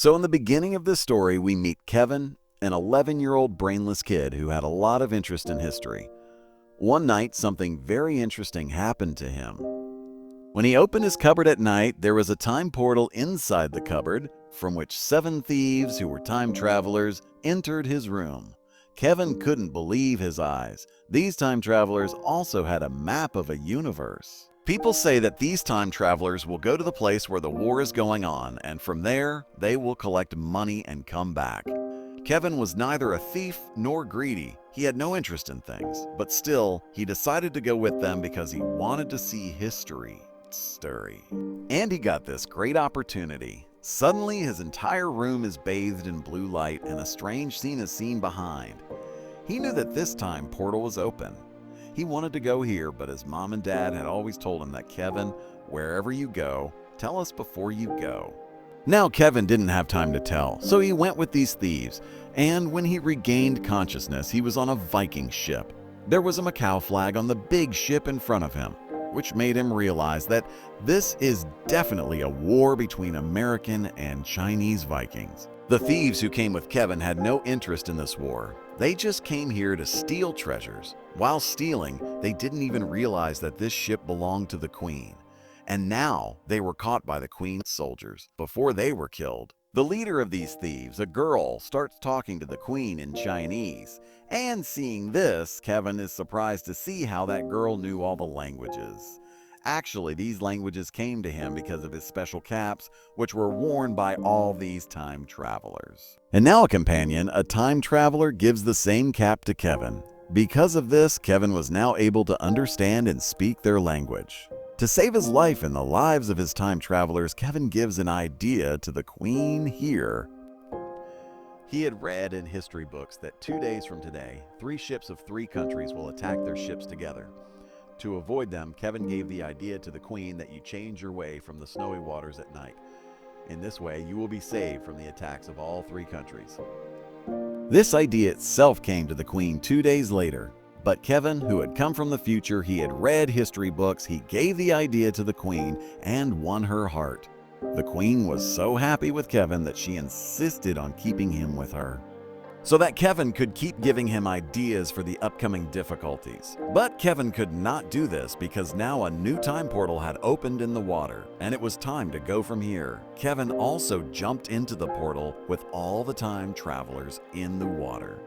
So in the beginning of this story, we meet Kevin, an 11-year-old brainless kid who had a lot of interest in history. One night, something very interesting happened to him. When he opened his cupboard at night, there was a time portal inside the cupboard from which 7 thieves who were time travelers entered his room. Kevin couldn't believe his eyes. These time travelers also had a map of a universe. People say that these time travelers will go to the place where the war is going on, and from there, they will collect money and come back. Kevin was neither a thief nor greedy. He had no interest in things, but still, he decided to go with them because he wanted to see history stirry. And he got this great opportunity. Suddenly, his entire room is bathed in blue light and a strange scene is seen behind. He knew that this time portal was open. He wanted to go here, but his mom and dad had always told him that, Kevin, wherever you go, tell us before you go. Now Kevin didn't have time to tell, so he went with these thieves, and when he regained consciousness, he was on a Viking ship. There was a Macau flag on the big ship in front of him, which made him realize that this is definitely a war between American and Chinese Vikings. The thieves who came with Kevin had no interest in this war. They just came here to steal treasures. While stealing, they didn't even realize that this ship belonged to the Queen. And now they were caught by the Queen's soldiers before they were killed. The leader of these thieves, a girl, starts talking to the Queen in Chinese. And seeing this, Kevin is surprised to see how that girl knew all the languages. Actually, these languages came to him because of his special caps, which were worn by all these time travelers. And now a companion, a time traveler, gives the same cap to Kevin. Because of this, Kevin was now able to understand and speak their language. To save his life and the lives of his time travelers, Kevin gives an idea to the Queen here. He had read in history books that 2 days from today, 3 ships of 3 countries will attack their ships together. To avoid them, Kevin gave the idea to the Queen that you change your way from the snowy waters at night. In this way, you will be saved from the attacks of all 3 countries. This idea itself came to the Queen 2 days later. But Kevin, who had come from the future, he had read history books, he gave the idea to the Queen and won her heart. The Queen was so happy with Kevin that she insisted on keeping him with her, so that Kevin could keep giving him ideas for the upcoming difficulties. But Kevin could not do this because now a new time portal had opened in the water, and it was time to go from here. Kevin also jumped into the portal with all the time travelers in the water.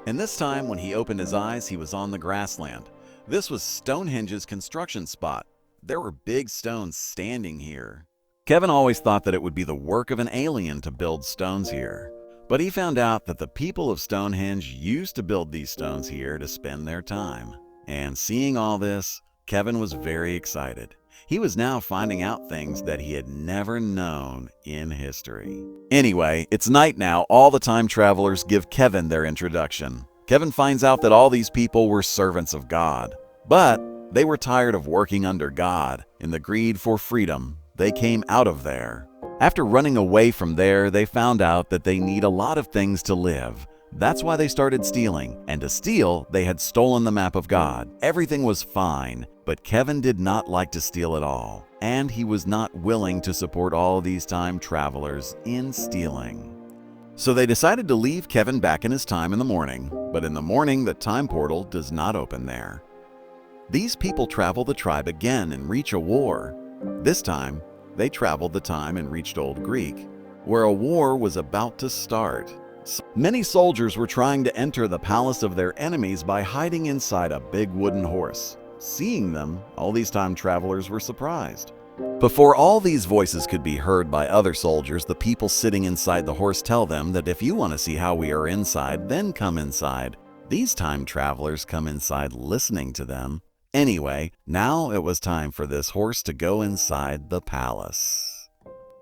And this time, when he opened his eyes, he was on the grassland. This was Stonehenge's construction spot. There were big stones standing here. Kevin always thought that it would be the work of an alien to build stones here. But he found out that the people of Stonehenge used to build these stones here to spend their time. And seeing all this, Kevin was very excited. He was now finding out things that he had never known in history. Anyway, it's night now. All the time travelers give Kevin their introduction. Kevin finds out that all these people were servants of God, but they were tired of working under God. In the greed for freedom, they came out of there. After running away from there, they found out that they need a lot of things to live. That's why they started stealing. And to steal, they had stolen the map of God. Everything was fine, but Kevin did not like to steal at all. And he was not willing to support all these time travelers in stealing. So they decided to leave Kevin back in his time in the morning. But in the morning, the time portal does not open there. These people travel the tribe again and reach a war. This time, they traveled the time and reached Old Greek, where a war was about to start. Many soldiers were trying to enter the palace of their enemies by hiding inside a big wooden horse. Seeing them, all these time travelers were surprised. Before all these voices could be heard by other soldiers, the people sitting inside the horse tell them that if you want to see how we are inside, then come inside. These time travelers come inside listening to them. Anyway, now it was time for this horse to go inside the palace.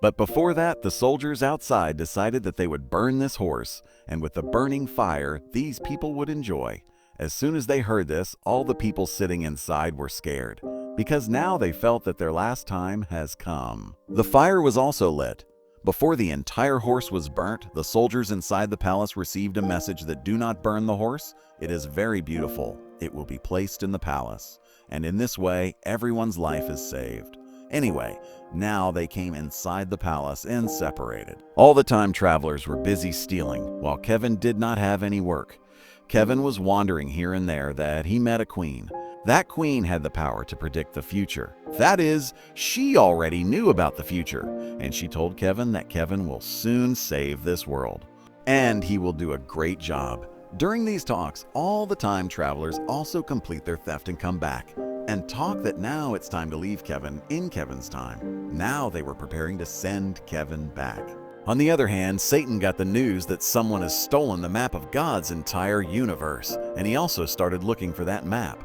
But before that, the soldiers outside decided that they would burn this horse, and with the burning fire, these people would enjoy. As soon as they heard this, all the people sitting inside were scared, because now they felt that their last time has come. The fire was also lit. Before the entire horse was burnt, the soldiers inside the palace received a message that do not burn the horse. It is very beautiful. It will be placed in the palace. And in this way, everyone's life is saved. Anyway, now they came inside the palace and separated. All the time travelers were busy stealing, while Kevin did not have any work. Kevin was wandering here and there that he met a queen. That queen had the power to predict the future. That is, she already knew about the future, and she told Kevin that Kevin will soon save this world. And he will do a great job. During these talks, all the time travelers also complete their theft and come back, and talk that now it's time to leave Kevin in Kevin's time. Now they were preparing to send Kevin back. On the other hand, Satan got the news that someone has stolen the map of God's entire universe, and he also started looking for that map.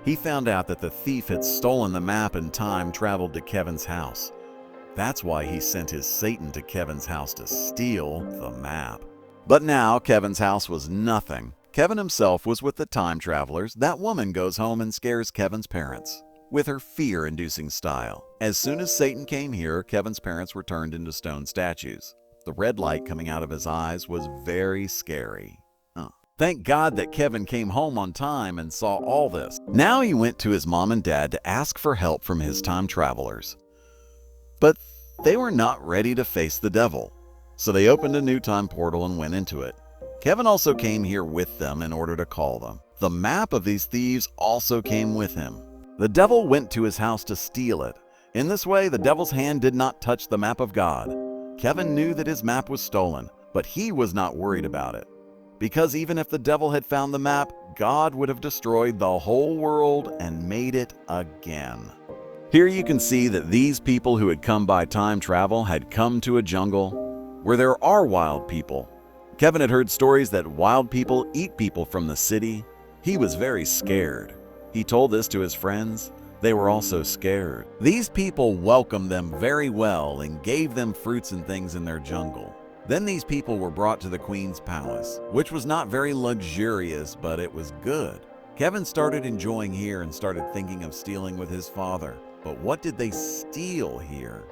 He found out that the thief had stolen the map and time traveled to Kevin's house. That's why he sent his Satan to Kevin's house to steal the map. But now Kevin's house was nothing. Kevin himself was with the time travelers. That woman goes home and scares Kevin's parents with her fear-inducing style. As soon as Satan came here, Kevin's parents were turned into stone statues. The red light coming out of his eyes was very scary. Thank God that Kevin came home on time and saw all this. Now he went to his mom and dad to ask for help from his time travelers. But they were not ready to face the devil. So they opened a new time portal and went into it. Kevin also came here with them in order to call them. The map of these thieves also came with him. The devil went to his house to steal it. In this way, the devil's hand did not touch the map of God. Kevin knew that his map was stolen, but he was not worried about it. Because even if the devil had found the map, God would have destroyed the whole world and made it again. Here you can see that these people who had come by time travel had come to a jungle where there are wild people. Kevin had heard stories that wild people eat people from the city. He was very scared. He told this to his friends. They were also scared. These people welcomed them very well and gave them fruits and things in their jungle. Then these people were brought to the queen's palace, which was not very luxurious, but it was good. Kevin started enjoying here and started thinking of stealing with his father. But what did they steal here?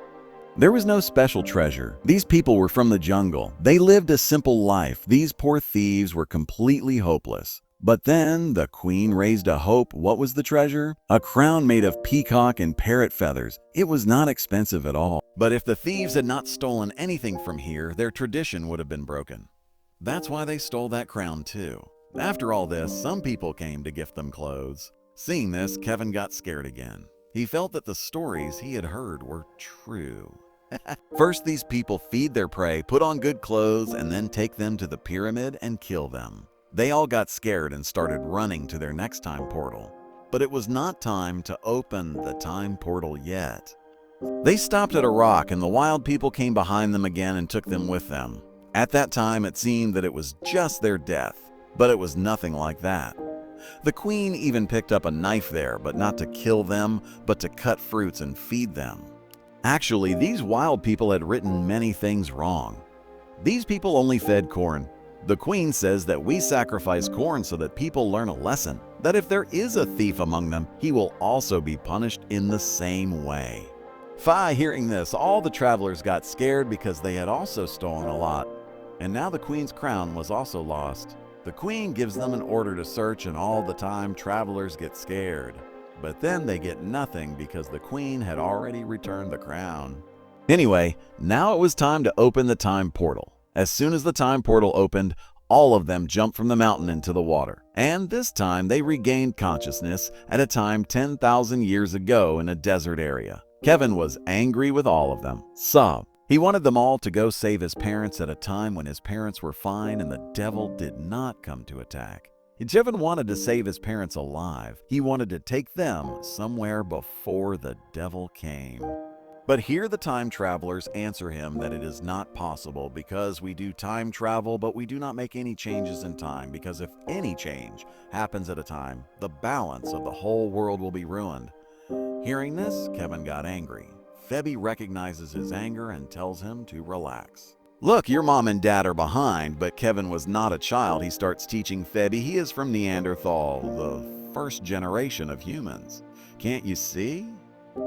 There was no special treasure. These people were from the jungle. They lived a simple life. These poor thieves were completely hopeless. But then the queen raised a hope. What was the treasure? A crown made of peacock and parrot feathers. It was not expensive at all. But if the thieves had not stolen anything from here, their tradition would have been broken. That's why they stole that crown too. After all this, some people came to gift them clothes. Seeing this, Kevin got scared again. He felt that the stories he had heard were true. First, these people feed their prey, put on good clothes, and then take them to the pyramid and kill them. They all got scared and started running to their next time portal. But it was not time to open the time portal yet. They stopped at a rock and the wild people came behind them again and took them with them. At that time, it seemed that it was just their death, but it was nothing like that. The queen even picked up a knife there, but not to kill them, but to cut fruits and feed them. Actually, these wild people had written many things wrong. These people only fed corn. The queen says that we sacrifice corn so that people learn a lesson, that if there is a thief among them, he will also be punished in the same way. Hearing this, all the travelers got scared because they had also stolen a lot, and now the queen's crown was also lost. The queen gives them an order to search, and all the time travelers get scared. But then they get nothing because the queen had already returned the crown. Anyway, now it was time to open the time portal. As soon as the time portal opened, all of them jumped from the mountain into the water. And this time they regained consciousness at a time 10,000 years ago in a desert area. Kevin was angry with all of them. He wanted them all to go save his parents at a time when his parents were fine and the devil did not come to attack. Kevin wanted to save his parents alive. He wanted to take them somewhere before the devil came. But here the time travelers answer him that it is not possible because we do time travel, but we do not make any changes in time, because if any change happens at a time, the balance of the whole world will be ruined. Hearing this, Kevin got angry. Phoebe recognizes his anger and tells him to relax. Look, your mom and dad are behind, but Kevin was not a child. He starts teaching Phoebe he is from Neanderthal, the first generation of humans. Can't you see?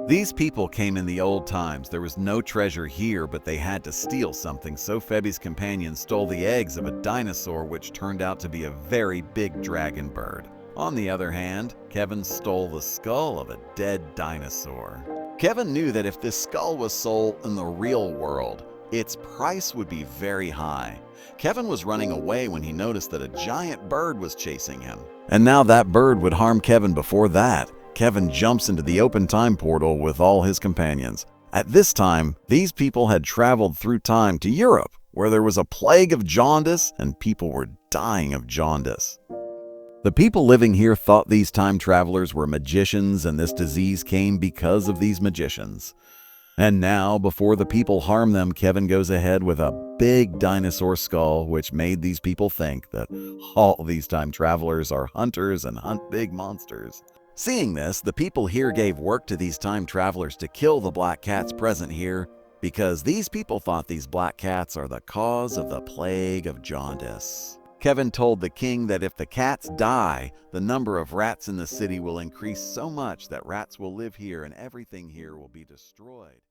These people came in the old times. There was no treasure here, but they had to steal something, so Phoebe's companion stole the eggs of a dinosaur, which turned out to be a very big dragon bird. On the other hand, Kevin stole the skull of a dead dinosaur. Kevin knew that if this skull was sold in the real world, its price would be very high. Kevin was running away when he noticed that a giant bird was chasing him. And now that bird would harm Kevin before that. Kevin jumps into the open time portal with all his companions. At this time, these people had traveled through time to Europe, where there was a plague of jaundice and people were dying of jaundice. The people living here thought these time travelers were magicians, and this disease came because of these magicians. And now, before the people harm them, Kevin goes ahead with a big dinosaur skull, which made these people think that all these time travelers are hunters and hunt big monsters. Seeing this, the people here gave work to these time travelers to kill the black cats present here, because these people thought these black cats are the cause of the plague of jaundice. Kevin told the king that if the cats die, the number of rats in the city will increase so much that rats will live here and everything here will be destroyed.